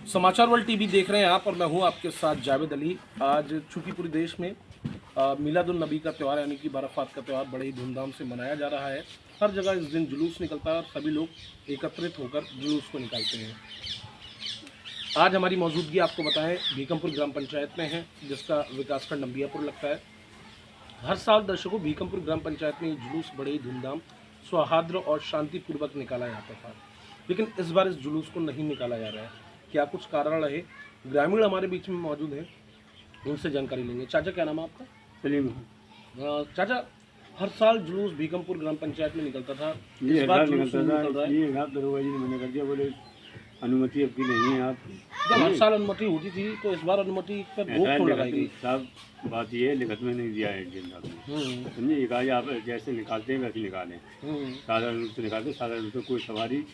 समाचार world TV देख रहे हैं आप और मैं हूं आपके साथ जावेद अली। आज चूंकि पूरे देश में मिलादुन नबी का त्यौहार यानी कि बराफ़ात का त्यौहार बड़े ही धूमधाम से मनाया जा रहा है। हर जगह इस दिन जुलूस निकलता है और सभी लोग एकत्रित होकर जुलूस को निकालते हैं। आज हमारी मौजूदगी आपको बताएं भीकमपुर ग्राम पंचायत में है, जिसका विकासखंड नंबियापुर लगता है। हर साल दर्शकों भीकमपुर ग्राम पंचायत में ये जुलूस बड़े ही धूमधाम, सौहार्द और शांतिपूर्वक निकाला जाता था, लेकिन इस बार इस जुलूस को नहीं निकाला जा रहा है। क्या कुछ कारण रहे, ग्रामीण हमारे बीच में मौजूद हैं, उनसे जानकारी लेंगे। चाचा, क्या नाम है आपका? सलीम। चाचा, हर साल जुलूस भीकमपुर ग्राम पंचायत में निकलता था, ये इस बार निकलता जुलूस नहीं निकल रहा था। है। ये रात दरोगा जी ने मना कर दिया, बोले अनुमति आपकी नहीं है। आप जब हर साल अनुमति होती थी तो इस बार अनुमति पर रोक क्यों लगाई गई? साहब, बात ये है, लिखत में नहीं दिया है साहब ने। समझे, ये कहा आप जैसे निकालते हैं वैसे निकालें। साधारण रूप से निकालते, साधारण रूप से कोई सवारी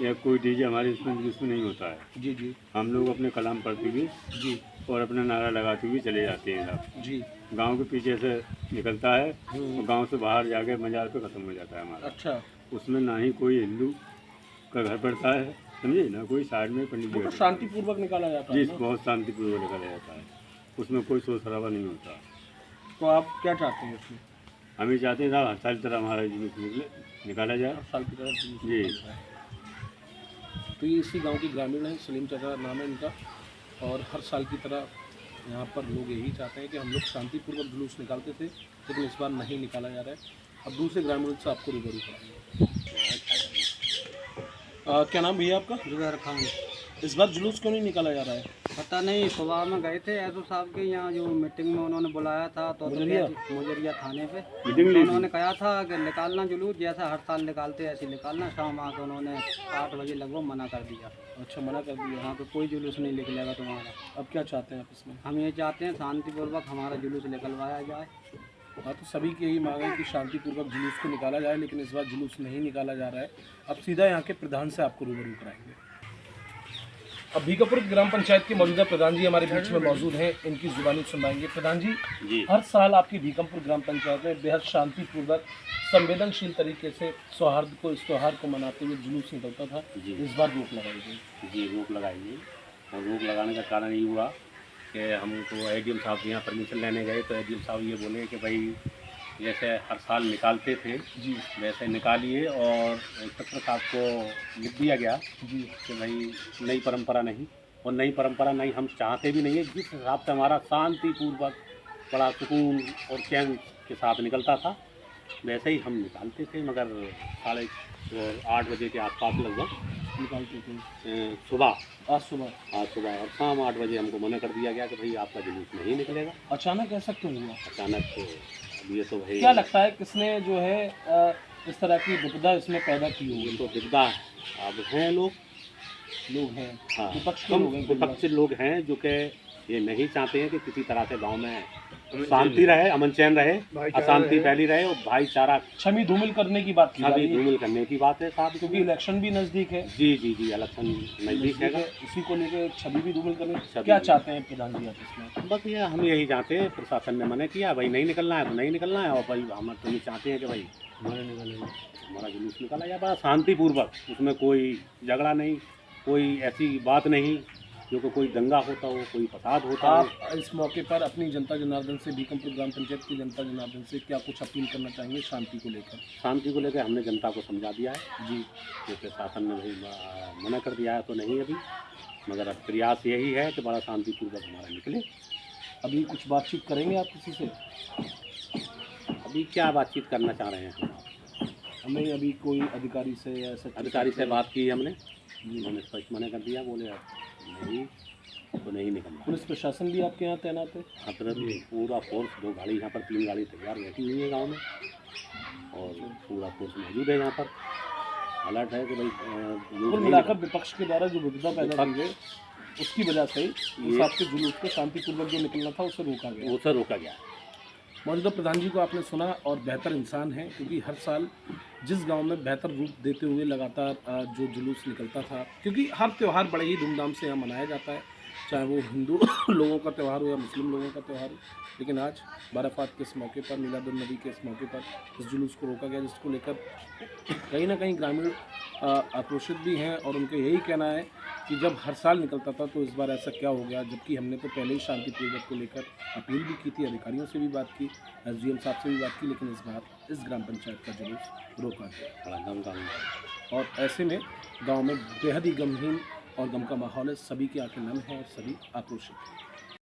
या कोई डीजे हमारे इसमें नहीं होता है। जी जी हम लोग अपने कलाम पढ़ते हुए जी और अपना नारा लगाते हुए चले जाते हैं साहब। जी। गांव के पीछे से निकलता है और गांव से बाहर जाके मजार पे ख़त्म हो जाता है हमारा। अच्छा, उसमें ना ही कोई हिंदू का घर पड़ता है, समझे, ना कोई साइड में पंडित जी तो का। शांतिपूर्वक निकाला जाता है जी, ना? बहुत शांतिपूर्वक निकाला जाता है, उसमें कोई शोर शराबा नहीं होता। तो आप क्या चाहते हैं इसमें? हम ये चाहते हैं साहब, हर साल की तरह हमारा जुलूस निकाला जाए। हर साल की तरह जुलूस जी। निकलता है। तो ये इसी गांव के ग्रामीण हैं, सलीम चाचा नाम है इनका, और हर साल की तरह यहाँ पर लोग यही चाहते हैं कि हम लोग शांतिपूर्वक जुलूस निकालते थे, लेकिन इस बार नहीं निकाला जा रहा है। अब दूसरे ग्रामीण से आपको रूबरू कराएंगे। क्या नाम भैया आपका? जुबैर खान। इस बार जुलूस क्यों नहीं निकाला जा रहा है? पता नहीं, सुबह में गए थे एसओ साहब के यहाँ, जो मीटिंग में उन्होंने बुलाया था तो मुजरिया थाने पे। मीटिंग तो उन्होंने कहा था कि निकालना जुलूस जैसा हर साल निकालते ऐसे निकालना। शाम आके उन्होंने 8 बजे लगभग मना कर दिया। अच्छा, मना कर दिया। यहाँ पे कोई जुलूस नहीं निकलेगा तुम्हारा। अब क्या चाहते हैं आप इसमें? हम ये चाहते हैं शांतिपूर्वक हमारा जुलूस निकलवाया जाए। हाँ, तो सभी की यही मांग है कि शांतिपूर्वक जुलूस को निकाला जाए, लेकिन इस बार जुलूस नहीं निकाला जा रहा है। अब सीधा यहाँ के प्रधान से आपको रूबरू कराएंगे। अब भीकमपुर ग्राम पंचायत के मौजूदा प्रधान जी हमारे बीच में मौजूद हैं, इनकी जुबानी सुनवाएंगे। प्रधान जी, हर साल आपकी भीकमपुर ग्राम पंचायत में बेहद शांतिपूर्वक, संवेदनशील तरीके से सौहार्द को, इस त्यौहार को मनाते हुए जुलूस निकलता था। इस बार रोक लगाई गई। जी, रोक लगाई गई। और रोक लगाने का कारण ये हुआ कि हम तो एडीएम साहब के यहाँ परमिशन लेने गए, तो एडीएम साहब ये बोले कि भाई जैसे हर साल निकालते थे जी वैसे निकालिए, और इंस्पेक्टर साहब को लिख दिया गया जी कि भाई नई परंपरा नहीं, और नई परंपरा नहीं हम चाहते भी नहीं है। जिस हिसाब से हमारा शांतिपूर्वक बड़ा सुकून और चैन के साथ निकलता था वैसे ही हम निकालते थे, मगर 8:30 बजे के आसपास लगभग निकालते थे। सुबह आज सुबह और शाम 8 बजे हमको मना कर दिया गया कि भाई आपका जुलूस नहीं निकलेगा। अचानक ऐसा क्यों हुआ? अचानक तो अब ये तो भाई क्या लगता है किसने जो है इस तरह की विपदा इसमें पैदा की ये होगी? तो विपदा अब हैं लोग हैं, हाँ, विपक्ष के कम लोग हैं, विपक्षी लोग हैं जो कि ये नहीं चाहते हैं कि किसी तरह से गांव में शांति रहे, अमन चैन रहे, अशांति फैली रहे और भाईचारा छवि धूमिल करने की बात की जा छवि रही है, धूमिल करने की बात है साहब, क्योंकि इलेक्शन भी नजदीक है। जी जी जी, इलेक्शन नजदीक है। इसी को लेकर छवि भी धूमिल करने। छवि क्या भी। चाहते हैं प्रधान जी आप इसमें? बस ये हम यही चाहते हैं, प्रशासन ने मना किया भाई नहीं निकलना है तो नहीं निकलना है, और भाई हम तो ये चाहते हैं कि भाई हमारा जुलूस निकाला जाए बड़ा शांतिपूर्वक, उसमें कोई झगड़ा नहीं, कोई ऐसी बात नहीं जो कि कोई दंगा होता हो, कोई फसाद होता हो। आप इस मौके पर अपनी जनता जनार्दन से, भीकमपुर ग्राम पंचायत की जनता जनार्दन से क्या कुछ अपील करना चाहेंगे शांति को लेकर? शांति को लेकर हमने जनता को समझा दिया है जी, कि प्रशासन ने भाई मना कर दिया है तो नहीं अभी, मगर अब प्रयास यही है कि बड़ा शांतिपूर्वक हमारा निकले। अभी कुछ बातचीत करेंगे आप किसी से? अभी क्या बातचीत करना चाह रहे हैं हम? हमें अभी कोई अधिकारी से या ऐसा अधिकारी से बात की हमने, उन्होंने स्पष्ट मना कर दिया, बोले अब नहीं तो नहीं निकलना। पुलिस प्रशासन भी आपके यहाँ तैनात है? हाँ, पूरा फोर्स, 2 गाड़ी यहाँ पर, 3 गाड़ी तैयार बैठी हुई है गांव में, और पूरा फोर्स मौजूद है यहाँ पर। अलर्ट है कि भाई कुल मिलाकर विपक्ष के द्वारा जो विपदा पैदा की गई उसकी वजह से इस आपके जुलूस को शांतिपूर्वक जो निकलना था उसे रोका गया। उसे रोका गया। मौजूदा प्रधान जी को आपने सुना, और बेहतर इंसान है, क्योंकि हर साल जिस गांव में बेहतर रूप देते हुए लगातार जो जुलूस निकलता था, क्योंकि हर त्यौहार बड़े ही धूमधाम से यहाँ मनाया जाता है, चाहे वो हिंदू लोगों का त्यौहार हो या मुस्लिम लोगों का त्यौहार हो। लेकिन आज बरफ़ात के इस मौके पर, मिलादुन नबी के इस मौके पर इस जुलूस को रोका गया, जिसको लेकर कहीं ना कहीं ग्रामीण आक्रोशित भी हैं और उनका यही कहना है कि जब हर साल निकलता था तो इस बार ऐसा क्या हो गया, जबकि हमने तो पहले ही शांतिपूर्वक को लेकर अपील भी की थी, अधिकारियों से भी बात की, SDM साहब से भी बात की, लेकिन इस बार इस ग्राम पंचायत का जुलूस रोका गया। बड़ा गम का माहौल। और ऐसे में गांव में बेहद ही गमहीन और गम का माहौल है, सभी की आंखें नम हैं और सभी आक्रोशित हैं।